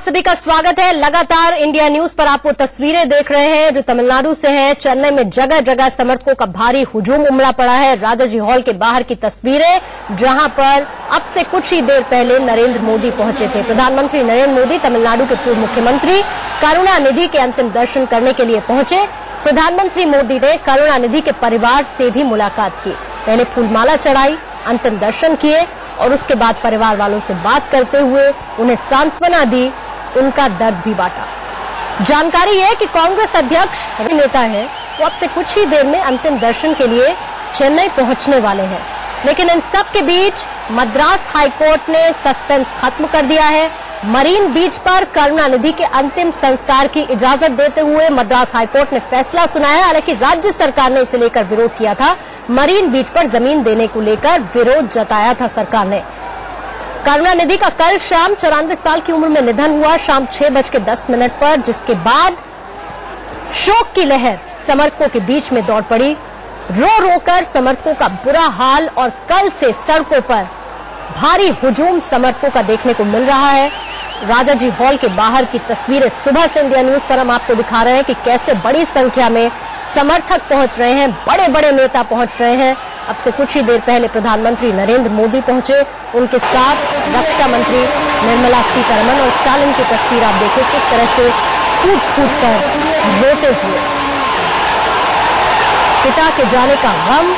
आप सभी का स्वागत है। लगातार इंडिया न्यूज पर आप वो तस्वीरें देख रहे हैं जो तमिलनाडु से हैं। चेन्नई में जगह जगह समर्थकों का भारी हुजूम उमड़ा पड़ा है। राजाजी हॉल के बाहर की तस्वीरें, जहां पर अब से कुछ ही देर पहले नरेंद्र मोदी पहुंचे थे। प्रधानमंत्री नरेंद्र मोदी तमिलनाडु के पूर्व मुख्यमंत्री करुणानिधि के अंतिम दर्शन करने के लिए पहुंचे। प्रधानमंत्री मोदी ने करुणानिधि के परिवार से भी मुलाकात की, पहले फूलमाला चढ़ाई, अंतिम दर्शन किए और उसके बाद परिवार वालों से बात करते हुए उन्हें सांत्वना दी, उनका दर्द भी बांटा। जानकारी है कि कांग्रेस अध्यक्ष नेता है, वो अब से कुछ ही देर में अंतिम दर्शन के लिए चेन्नई पहुंचने वाले हैं। लेकिन इन सब के बीच मद्रास हाईकोर्ट ने सस्पेंस खत्म कर दिया है। मरीन बीच पर करुणानिधि के अंतिम संस्कार की इजाजत देते हुए मद्रास हाईकोर्ट ने फैसला सुनाया। हालांकि राज्य सरकार ने इसे लेकर विरोध किया था। मरीन बीच पर जमीन देने को लेकर विरोध जताया था सरकार ने। करुणानिधि का कल शाम 94 साल की उम्र में निधन हुआ, शाम 6:10 पर, जिसके बाद शोक की लहर समर्थकों के बीच में दौड़ पड़ी। रो रोकर समर्थकों का बुरा हाल और कल से सड़कों पर भारी हुजूम समर्थकों का देखने को मिल रहा है। राजाजी हॉल के बाहर की तस्वीरें सुबह से इंडिया न्यूज पर हम आपको दिखा रहे हैं कि कैसे बड़ी संख्या में समर्थक पहुंच रहे हैं, बड़े बड़े नेता पहुंच रहे हैं। अब से कुछ ही देर पहले प्रधानमंत्री नरेंद्र मोदी पहुंचे, उनके साथ रक्षा मंत्री निर्मला सीतारमण और स्टालिन की तस्वीर आप देखो, किस तरह से फूट फूट कर रोते हुए। पिता के जाने का गम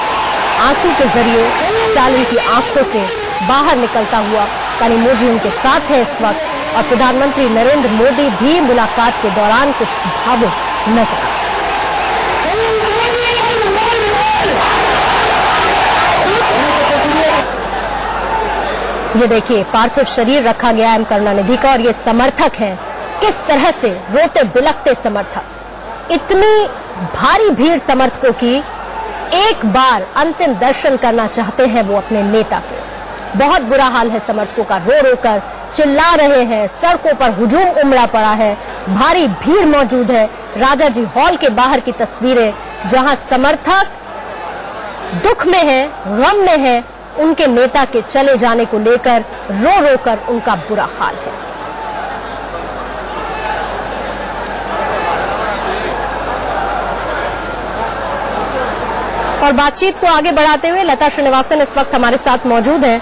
आंसू के जरिए स्टालिन की आंखों से बाहर निकलता हुआ कनिमोजी उनके साथ है इस वक्त, और प्रधानमंत्री नरेंद्र मोदी भी मुलाकात के दौरान कुछ भावुक नजर आए। ये देखिए, पार्थिव शरीर रखा गया है करुणानिधि का, और ये समर्थक हैं, किस तरह से रोते बिलखते समर्थक। इतनी भारी भीड़ समर्थकों की एक बार अंतिम दर्शन करना चाहते हैं वो अपने नेता के। बहुत बुरा हाल है समर्थकों का, रो रो कर चिल्ला रहे हैं, सड़कों पर हुजूम उमड़ा पड़ा है, भारी भीड़ मौजूद है। राजाजी हॉल के बाहर की तस्वीरें, जहां समर्थक दुख में है, गम में है, उनके नेता के चले जाने को लेकर रो रो कर उनका बुरा हाल है। और बातचीत को आगे बढ़ाते हुए लता श्रीनिवासन इस वक्त हमारे साथ मौजूद हैं।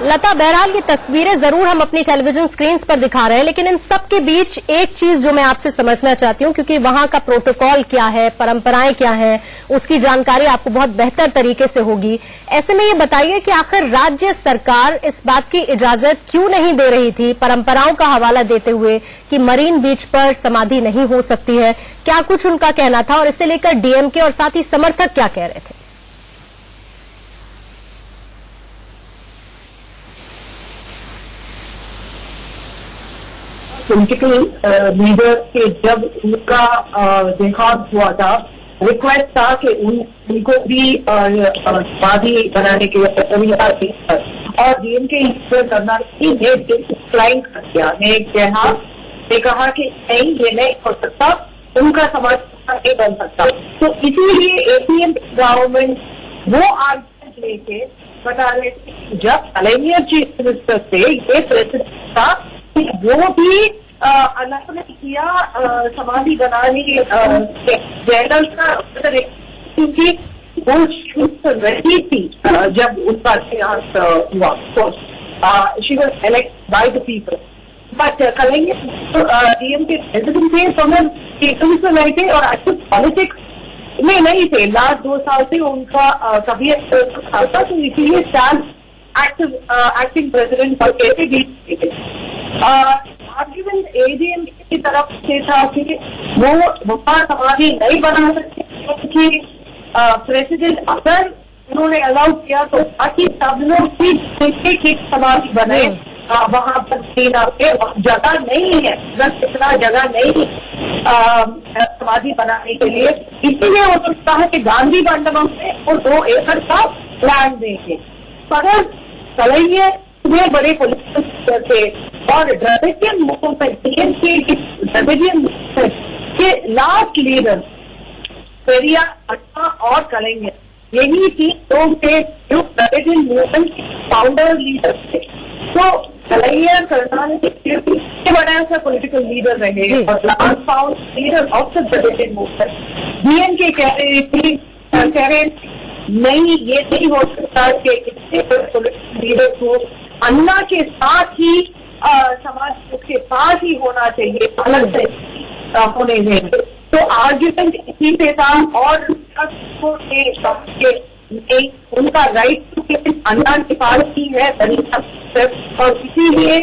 लता, बहरहाल ये तस्वीरें जरूर हम अपनी टेलीविजन स्क्रीन पर दिखा रहे हैं, लेकिन इन सब के बीच एक चीज जो मैं आपसे समझना चाहती हूँ, क्योंकि वहां का प्रोटोकॉल क्या है, परंपराएं क्या हैं, उसकी जानकारी आपको बहुत बेहतर तरीके से होगी। ऐसे में ये बताइए कि आखिर राज्य सरकार इस बात की इजाजत क्यों नहीं दे रही थी, परंपराओं का हवाला देते हुए, कि मरीन बीच पर समाधि नहीं हो सकती है? क्या कुछ उनका कहना था और इसे लेकर डीएमके और साथ ही समर्थक क्या कह रहे थे? पॉलिटिकल लीडर के जब उनका देहांत हुआ था, रिक्वेस्ट था कि उनको भी समाधि बनाने के लिए और डीएमके करुणानिधि ने डिक्लाइन कर दिया। ने कहा कि नहीं, ये नहीं हो सकता, उनका समर्थन नहीं बन सकता। तो इसीलिए एपीएम गवर्नमेंट वो आर्गुमेंट लेके बता रहे थे, जब कलेक्टर चीफ मिनिस्टर थे, ये प्रेसिडेंट था, वो भी अलग ने किया समाधि बनाने जनरल का, क्योंकि वो शुद्ध रही थी जब उनका देहांत हुआ। She was elected by the people, but collector DMK president थे, तो मैं पीपल्स में नहीं थे और एक्टिव पॉलिटिक्स में नहीं थे। लास्ट 2 साल से उनका तबीयत था, तो इसीलिए एक्टिंग प्रेसिडेंट कहते आर्ग्यूमेंट एडीएम की तरफ से था कि वो समाधि नहीं बना सकते, क्योंकि प्रेसिडेंट अगर उन्होंने अलाउ किया तो बाकी सब लोग भी एक समाधि बने। वहां पर जगह नहीं है, इतना जगह नहीं समाधि बनाने के लिए, इसीलिए हो सकता है कि गांधी मंडपम से वो 2 एकड़ का प्लान देंगे। मगर कलैया में बड़े पॉलिटिकल थे और द्रविडियन मूवमेंट के लास्ट लीडर पेरियार, अट्टा और कलिंगन, यही 3 लोग थे जो द्रविडियन मूवमेंट के फाउंडर लीडर थे। तो कन्हैया करुणानिधि बड़ा सा पॉलिटिकल लीडर रहे और last found leader of the president movement. DMK कह रहे नहीं, ये नहीं हो सकता कि किसी पॉलिटिकल लीडर को अन्ना के साथ ही समाज के पास ही होना चाहिए, अलग से होने देंगे। तो आर्ग्यूमेंट इसी पे था और उनका राइट टू प्लेस अन्ना के पास ही है और इसीलिए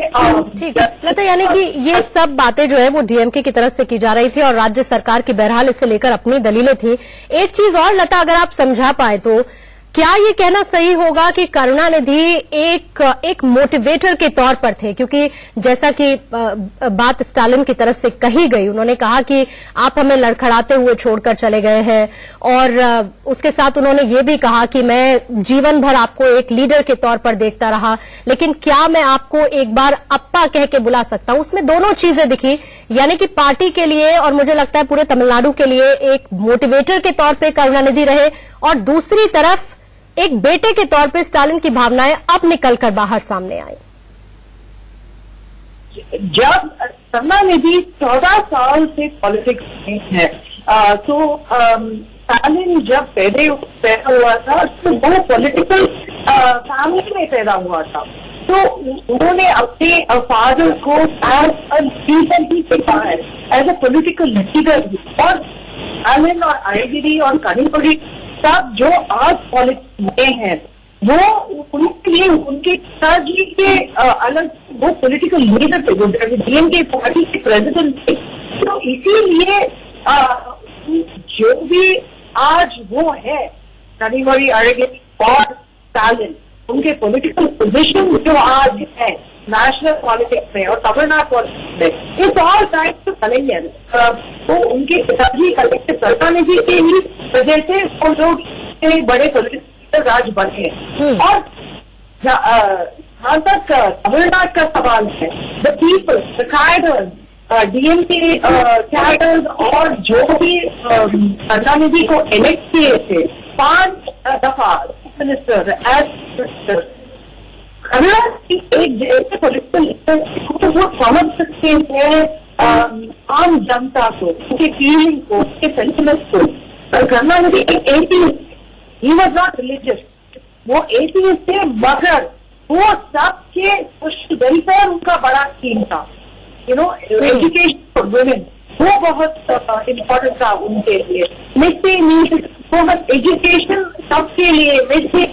ठीक है लता, यानी कि ये सब बातें जो है वो डीएमके की तरफ से की जा रही थी और राज्य सरकार की बहरहाल इसे लेकर अपनी दलीलें थी। एक चीज और लता, अगर आप समझा पाए तो क्या ये कहना सही होगा कि करुणानिधि एक मोटिवेटर के तौर पर थे, क्योंकि जैसा कि बात स्टालिन की तरफ से कही गई, उन्होंने कहा कि आप हमें लड़खड़ाते हुए छोड़कर चले गए हैं और उसके साथ उन्होंने ये भी कहा कि मैं जीवन भर आपको एक लीडर के तौर पर देखता रहा, लेकिन क्या मैं आपको एक बार अप्पा कह के बुला सकता हूं। उसमें दोनों चीजें दिखी, यानी कि पार्टी के लिए और मुझे लगता है पूरे तमिलनाडु के लिए एक मोटिवेटर के तौर पर करुणानिधि रहे और दूसरी तरफ एक बेटे के तौर पे स्टालिन की भावनाएं अब निकलकर बाहर सामने आई। जब करुणानिधि 14 साल से पॉलिटिक्स में है तो स्टालिन जब पैदा हुआ था तो वो पॉलिटिकल फैमिली में पैदा हुआ था, तो उन्होंने अपने फादर को एज अ लीडर ही देखा है, एज अ पॉलिटिकल लीडर। और स्टालिन और आईगिरी और कनिमोझी सब जो आज पॉलिटिक्स में हैं वो उनके लिए उनके पिताजी के अलग वो पॉलिटिकल लीडर थे, वो डीएमके पार्टी के प्रेसिडेंट थे। तो इसीलिए जो भी आज वो है कनिमोझी, आईगिरी और स्टालिन, उनके पॉलिटिकल पोजीशन जो आज है नेशनल पॉलिटिक्स में और तमिलनाडु पॉलिटिक्स में, it's all time to Kanhaiya. वो उनके पिताजी कलेक्टर करुणानिधि के ही वजह से वो लोग बड़े पॉलिटिकल राज बने। और जहां तक तमिलनाडु का सवाल है, the people, the cadres, DMK cadres और जो भी करुणानिधि को इलेक्ट किए थे 5 दफा मिनिस्टर एज मिनिस्टर, एक ऐसे पॉलिटिकल लीडर वो समझ सकते हैं आम जनता को, उनके फीलिंग को, उनके सेंटिमेंट्स को। करुणानिधि एक एथीइस्ट, ही वाज नॉट रिलीजियस, वो एथीइस्ट थे, मगर वो सबके वेलफेयर उनका बड़ा थीम था। एजुकेशन फॉर वुमेन वो बहुत इम्पोर्टेंट था उनके लिए। मिड डे मील, बहुत एजुकेशन सबके लिए, मिड डे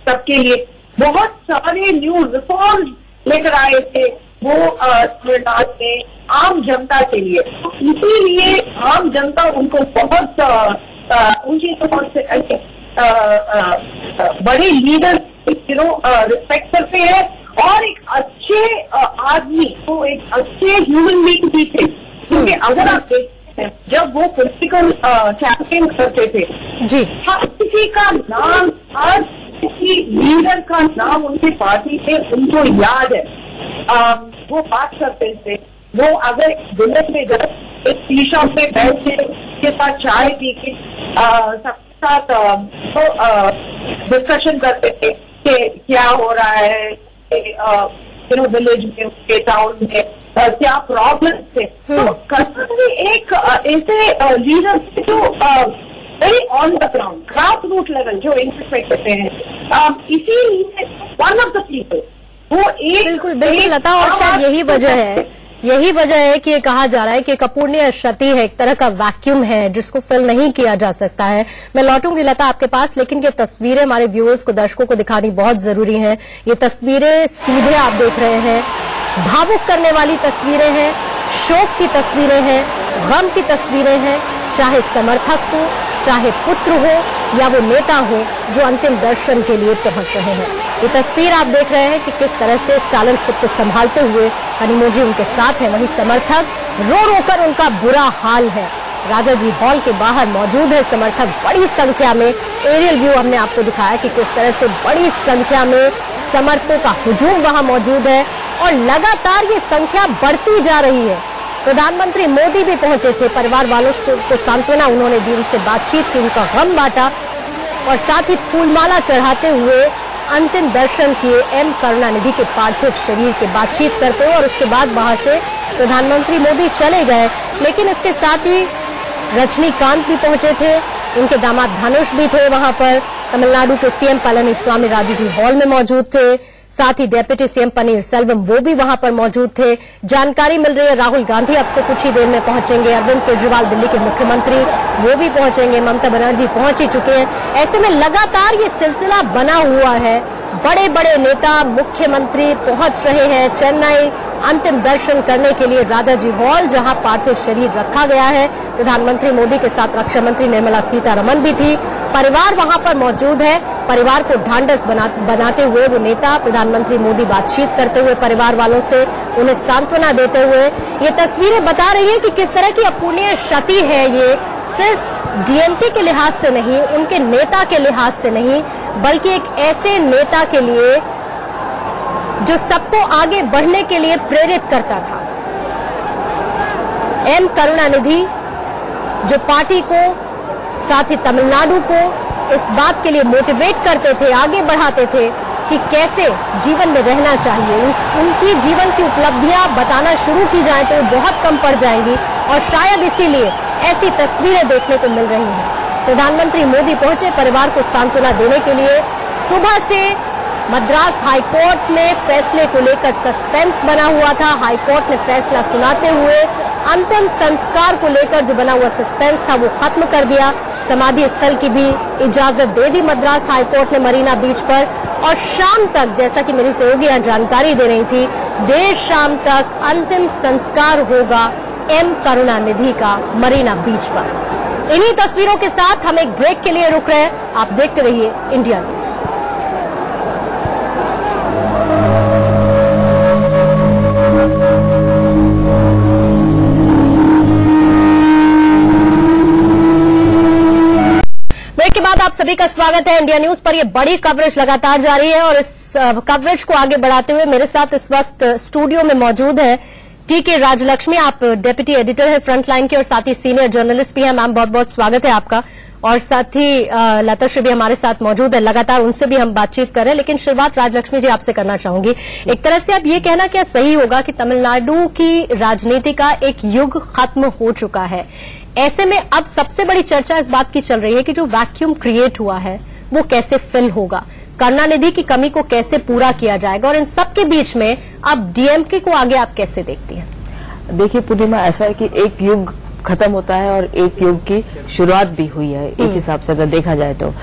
सबके लिए बहुत सारे न्यू रिफॉर्म्स लेकर आए थे वो तमिलनाडु में आम जनता के लिए। इसीलिए आम जनता उनको बहुत ऊंची तौर से बड़े लीडर रिस्पेक्ट करते हैं और एक अच्छे आदमी, वो एक अच्छे ह्यूमन बीइंग भी थे। क्योंकि अगर आप देखते हैं जब वो पॉलिटिकल कैंपेन करते थे जी, हर किसी का नाम, हर किसी लीडर का नाम उनकी पार्टी से उनको याद है। वो बात करते थे, वो अगर बुलेट में गए एक टी शॉप में बैठे, उसके साथ चाय पी के सबके साथ डिस्कशन करते थे कि क्या हो रहा है विलेज में, उसके टाउन में क्या प्रॉब्लम थे। तो करुणानिधि एक ऐसे लीडर थे जो very on the ground, grass root level जो इंटरफेक्ट करते हैं। इसीलिए वन ऑफ द पीपल वो एक बिल्कुल लता, और शायद यही वजह है कि ये कहा जा रहा है कि एक अपूर्णीय क्षति है, एक तरह का वैक्यूम है जिसको फिल नहीं किया जा सकता है। मैं लौटूंगी लता आपके पास, लेकिन ये तस्वीरें हमारे व्यूअर्स को, दर्शकों को दिखानी बहुत जरूरी है। ये तस्वीरें सीधे आप देख रहे हैं, भावुक करने वाली तस्वीरें हैं, शोक की तस्वीरें हैं, गम की तस्वीरें हैं, चाहे समर्थक हो, चाहे पुत्र हो या वो नेता हो जो अंतिम दर्शन के लिए पहुंच रहे हैं। ये तस्वीर आप देख रहे हैं कि किस तरह से स्टालिन खुद को संभालते हुए, कनिमोझी उनके साथ है, वहीं समर्थक रो रो कर उनका बुरा हाल है। राजाजी हॉल के बाहर मौजूद है समर्थक बड़ी संख्या में। एरियल व्यू हमने आपको दिखाया कि किस तरह से बड़ी संख्या में समर्थकों का हुजूम वहां मौजूद है और लगातार ये संख्या बढ़ती जा रही है। प्रधानमंत्री मोदी भी पहुंचे थे, परिवार वालों को सांत्वना उन्होंने दी, उनसे बातचीत की, उनका गम बांटा और साथ ही फूलमाला चढ़ाते हुए अंतिम दर्शन किए एम करुणानिधि के पार्थिव शरीर के बातचीत करते हुए और उसके बाद वहां से प्रधानमंत्री मोदी चले गए। लेकिन इसके साथ ही रजनीकांत भी पहुंचे थे, उनके दामाद धनुष भी थे वहां पर। तमिलनाडु के सीएम पलनीस्वामी राजूजी हॉल में मौजूद थे, साथ ही डिप्टी सीएम पनीर सेल्वम वो भी वहां पर मौजूद थे। जानकारी मिल रही है राहुल गांधी अब से कुछ ही देर में पहुंचेंगे, अरविंद केजरीवाल दिल्ली के मुख्यमंत्री वो भी पहुंचेंगे, ममता बनर्जी पहुंच ही चुके हैं। ऐसे में लगातार ये सिलसिला बना हुआ है, बड़े बड़े नेता मुख्यमंत्री पहुंच रहे हैं चेन्नई अंतिम दर्शन करने के लिए राजाजी हॉल, जहां पार्थिव शरीर रखा गया है। प्रधानमंत्री मोदी के साथ रक्षा मंत्री निर्मला सीतारमण भी थी, परिवार वहां पर मौजूद है। परिवार को ढांढस बनाते हुए वो नेता प्रधानमंत्री मोदी बातचीत करते हुए परिवार वालों से उन्हें सांत्वना देते हुए, ये तस्वीरें बता रही है कि किस तरह की अपूर्णीय क्षति है ये, सिर्फ डीएमके के लिहाज से नहीं, उनके नेता के लिहाज से नहीं, बल्कि एक ऐसे नेता के लिए जो सबको आगे बढ़ने के लिए प्रेरित करता था। एम करुणानिधि जो पार्टी को, साथ ही तमिलनाडु को इस बात के लिए मोटिवेट करते थे, आगे बढ़ाते थे कि कैसे जीवन में रहना चाहिए। उनकी जीवन की उपलब्धियां बताना शुरू की जाए तो बहुत कम पड़ जाएंगी और शायद इसीलिए ऐसी तस्वीरें देखने को मिल रही हैं। प्रधानमंत्री मोदी पहुंचे परिवार को सांत्वना देने के लिए। सुबह से मद्रास हाईकोर्ट में फैसले को लेकर सस्पेंस बना हुआ था। हाईकोर्ट ने फैसला सुनाते हुए अंतिम संस्कार को लेकर जो बना हुआ सस्पेंस था वो खत्म कर दिया। समाधि स्थल की भी इजाजत दे दी मद्रास हाईकोर्ट ने मरीना बीच पर, और शाम तक, जैसा कि मेरी सहयोगी यहाँ जानकारी दे रही थी, देर शाम तक अंतिम संस्कार होगा एम करुणानिधि का मरीना बीच पर। इन्हीं तस्वीरों के साथ हम एक ब्रेक के लिए रुक रहे हैं, आप देखते रहिए इंडिया न्यूज। ब्रेक के बाद आप सभी का स्वागत है इंडिया न्यूज पर। ये बड़ी कवरेज लगातार जारी है और इस कवरेज को आगे बढ़ाते हुए मेरे साथ इस वक्त स्टूडियो में मौजूद है टीके राजलक्ष्मी। आप डेप्यूटी एडिटर है फ्रंटलाइन के और साथ ही सीनियर जर्नलिस्ट भी हैं। मैम बहुत बहुत स्वागत है आपका। और साथ ही लता श्री भी हमारे साथ मौजूद है, लगातार उनसे भी हम बातचीत कर रहे हैं। लेकिन शुरुआत राजलक्ष्मी जी आपसे करना चाहूंगी। एक तरह से आप ये कहना क्या सही होगा कि तमिलनाडु की राजनीति का एक युग खत्म हो चुका है? ऐसे में अब सबसे बड़ी चर्चा इस बात की चल रही है कि जो वैक्यूम क्रिएट हुआ है वो कैसे फिल होगा, करुणानिधि की कमी को कैसे पूरा किया जाएगा, और इन सबके बीच में अब डीएमके को आगे आप कैसे देखती हैं? देखिए पूर्णिमा, ऐसा है कि एक युग खत्म होता है और एक युग की शुरुआत भी हुई है एक हिसाब से अगर देखा जाए तो।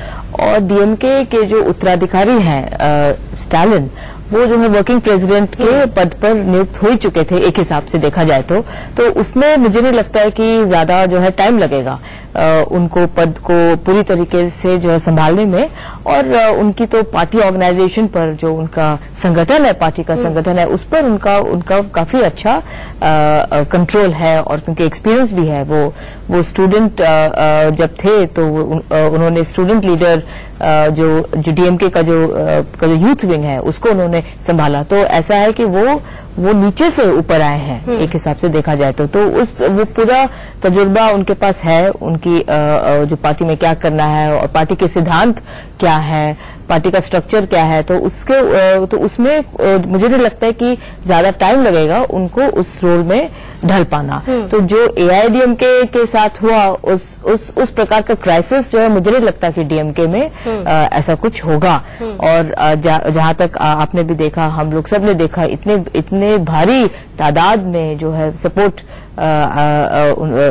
और डीएमके के जो उत्तराधिकारी हैं स्टालिन, वो जो है वर्किंग प्रेसिडेंट के पद पर नियुक्त हो ही चुके थे एक हिसाब से देखा जाए तो उसमें मुझे नहीं लगता है कि ज्यादा जो है टाइम लगेगा उनको पद को पूरी तरीके से जो है संभालने में। और उनकी तो पार्टी ऑर्गेनाइजेशन पर जो उनका संगठन है, पार्टी का संगठन है, उस पर उनका काफी अच्छा कंट्रोल है। और क्योंकि एक्सपीरियंस भी है, वो स्टूडेंट जब थे तो उन्होंने स्टूडेंट लीडर जो डीएमके का जो यूथ विंग है उसको उन्होंने संभाला। तो ऐसा है कि वो नीचे से ऊपर आए हैं एक हिसाब से देखा जाए तो वो पूरा तजुर्बा उनके पास है, उनकी जो पार्टी में क्या करना है और पार्टी के सिद्धांत क्या है, पार्टी का स्ट्रक्चर क्या है, तो उसमें मुझे नहीं लगता है कि ज्यादा टाइम लगेगा उनको उस रोल में ढल पाना। तो जो एआईडीएमके के साथ हुआ उस प्रकार का क्राइसिस जो है, मुझे नहीं लगता कि डीएमके में ऐसा कुछ होगा। और जहां तक आपने भी देखा, हम लोग सब ने देखा, इतने भारी तादाद में जो है सपोर्ट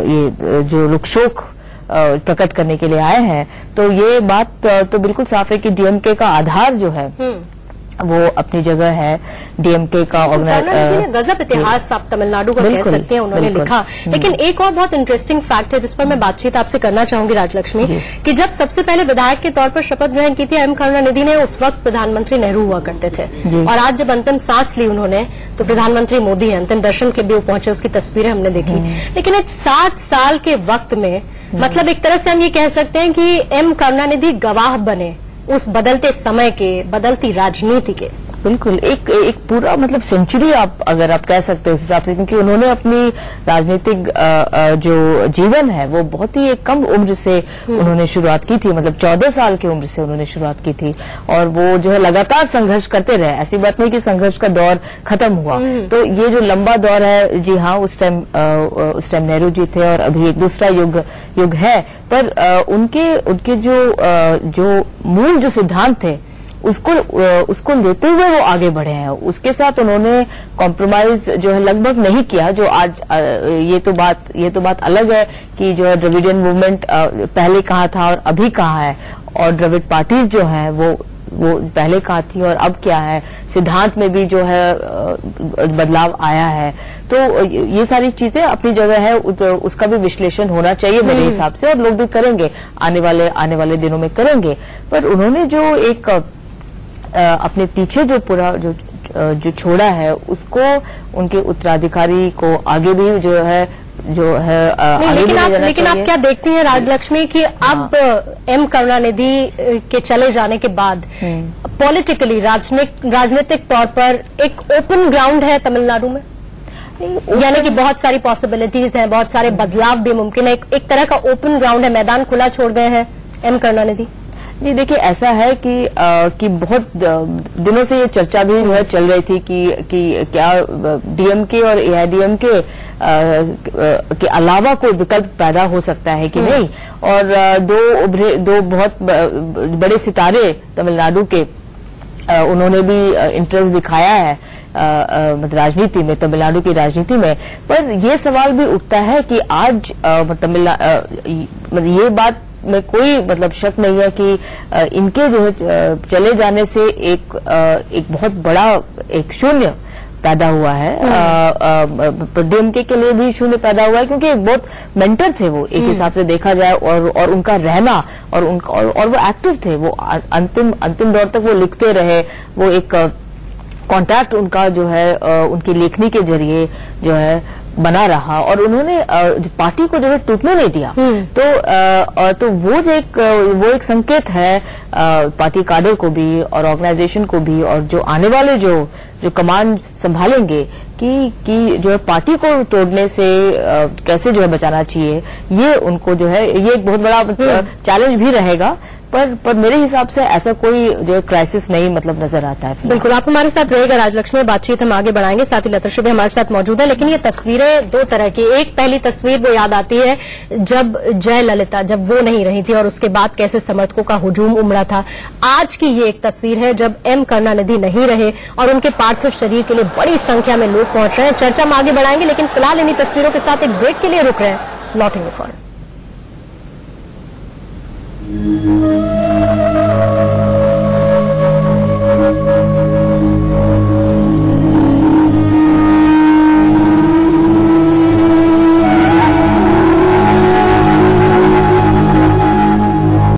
ये जो लोग शोक प्रकट करने के लिए आए हैं, तो ये बात तो बिल्कुल साफ है कि डीएमके का आधार जो है वो अपनी जगह है। डीएमके का ऑर्गेनाइजेशन गजब इतिहास आप तमिलनाडु का कह सकते हैं, उन्होंने लिखा। लेकिन एक और बहुत इंटरेस्टिंग फैक्ट है जिस पर मैं बातचीत आपसे करना चाहूंगी राजलक्ष्मी, कि जब सबसे पहले विधायक के तौर पर शपथ ग्रहण की थी एम करुणानिधि ने, उस वक्त प्रधानमंत्री नेहरू हुआ करते थे। और आज जब अंतिम सांस ली उन्होंने तो प्रधानमंत्री मोदी है, अंतिम दर्शन के लिए पहुंचे, उसकी तस्वीरें हमने देखी। लेकिन एक 60 साल के वक्त में, मतलब एक तरह से हम ये कह सकते हैं कि एम करुणानिधि गवाह बने उस बदलते समय के, बदलती राजनीति के। बिल्कुल एक पूरा मतलब सेंचुरी आप अगर आप कह सकते हो उस हिसाब से, क्योंकि उन्होंने अपनी राजनीतिक जो जीवन है वो बहुत ही एक कम उम्र से उन्होंने शुरुआत की थी, मतलब 14 साल की उम्र से उन्होंने शुरुआत की थी और वो जो है लगातार संघर्ष करते रहे। ऐसी बात नहीं कि संघर्ष का दौर खत्म हुआ। तो ये जो लंबा दौर है, जी हाँ, उस टाइम नेहरू जी थे और अभी एक दूसरा युग है, पर उनके जो मूल जो सिद्धांत थे उसको लेते हुए वो आगे बढ़े हैं। उसके साथ उन्होंने कॉम्प्रोमाइज जो है लगभग नहीं किया। जो आज ये तो बात अलग है कि जो है द्रविडियन मूवमेंट पहले कहाँ था और अभी कहाँ है, और द्रविड़ पार्टीज जो है वो पहले कहाँ थी और अब क्या है, सिद्धांत में भी जो है बदलाव आया है। तो ये सारी चीजें अपनी जगह है, उसका भी विश्लेषण होना चाहिए मेरे हिसाब से, और लोग भी करेंगे, आने वाले दिनों में करेंगे। पर उन्होंने जो एक अपने पीछे जो पूरा जो छोड़ा है, उसको उनके उत्तराधिकारी को आगे भी जो है लेकिन आप क्या देखती हैं राजलक्ष्मी कि अब एम करुणानिधि के चले जाने के बाद पॉलिटिकली राजनीतिक तौर पर एक ओपन ग्राउंड है तमिलनाडु में, यानी कि बहुत सारी पॉसिबिलिटीज हैं, बहुत सारे बदलाव भी मुमकिन है, एक तरह का ओपन ग्राउंड है, मैदान खुला छोड़ गए हैं एम करुणानिधि? जी देखिए, ऐसा है कि बहुत दिनों से ये चर्चा भी जो है चल रही थी कि क्या डीएमके और एआईडीएमके के अलावा कोई विकल्प पैदा हो सकता है कि नहीं। और दो बहुत बड़े सितारे तमिलनाडु के उन्होंने भी इंटरेस्ट दिखाया है राजनीति में, तमिलनाडु की राजनीति में। पर ये सवाल भी उठता है कि आज ये बात में कोई मतलब शक नहीं है कि इनके जो है चले जाने से एक बहुत बड़ा एक शून्य पैदा हुआ है। डीएमके के लिए भी शून्य पैदा हुआ है, क्योंकि बहुत मेंटर थे वो, एक हिसाब से देखा जाए, और उनका रहना और वो एक्टिव थे, वो अंतिम दौर तक वो लिखते रहे, वो एक कॉन्टैक्ट उनका जो है उनकी लेखनी के जरिए जो है बना रहा, और उन्होंने पार्टी को जो है टूटने नहीं दिया। तो वो एक संकेत है पार्टी काडर को भी और ऑर्गेनाइजेशन को भी, और जो आने वाले जो कमान संभालेंगे कि जो है पार्टी को तोड़ने से कैसे जो है बचाना चाहिए, ये उनको जो है ये एक बहुत बड़ा चैलेंज भी रहेगा। पर मेरे हिसाब से ऐसा कोई जो क्राइसिस नहीं मतलब नजर आता है। बिल्कुल, आप हमारे साथ रहेगा राजलक्ष्मी, बातचीत हम आगे बढ़ाएंगे, साथ ही लतर्षि भी हमारे साथ मौजूद है। लेकिन ये तस्वीरें दो तरह की, एक पहली तस्वीर वो याद आती है जब जयललिता जब वो नहीं रही थी और उसके बाद कैसे समर्थकों का हुजूम उमड़ा था। आज की ये एक तस्वीर है जब एम करुणानिधि नहीं रहे और उनके पार्थिव शरीर के लिए बड़ी संख्या में लोग पहुंच रहे हैं। चर्चा हम आगे बढ़ाएंगे, लेकिन फिलहाल इन्हीं तस्वीरों के साथ एक ब्रेक के लिए रुक रहे हैं, लौटेंगे फौरन।